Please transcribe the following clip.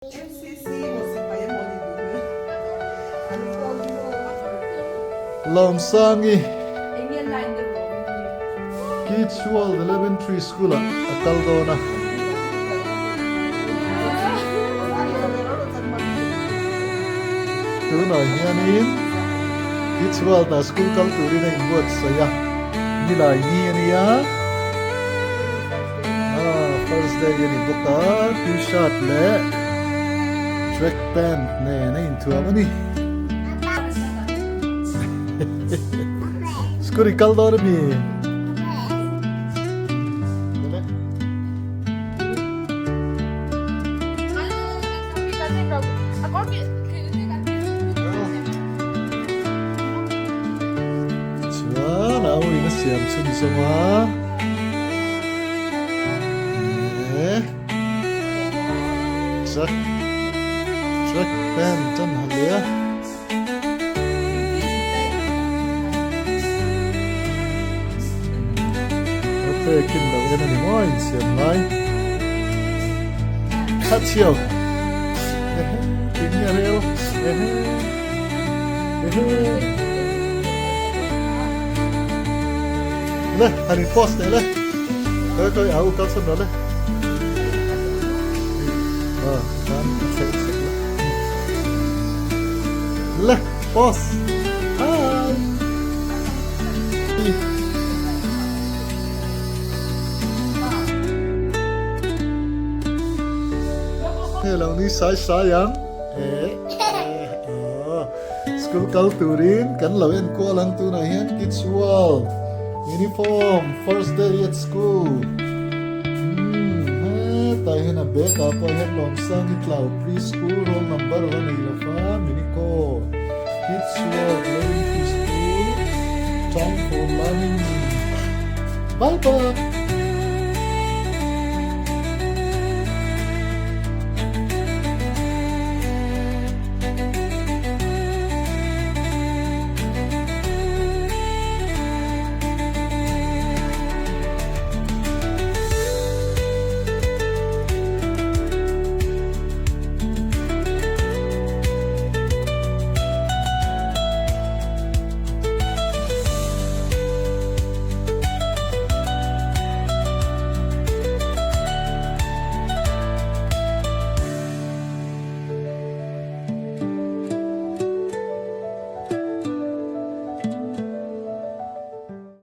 MCC, você vai morrer. Lawmsangi Kids World Elementary School Akaldona tu nói hianin Kids World na school kalturi na imbuat saya nilai ni ya first day yani buka t-shirt le track pant ne na intuam ani Skuri kaldor mi. Chuan, aku ini siam sini semua. Track pant chân hal ya. Kim đầu em này mỏi xiêm lại khát chiều tính nhà rêu lên hành post này lên tôi áo cao sân đó lên lên post Hello ni sayang school kalturin kan lawen ko lang tu na yan Kids World uniform first day at school tayo na beka po yan Lawmsangi Tlau preschool roll number 1 ilafa miniko Kids World learning preschool time for learning bye bye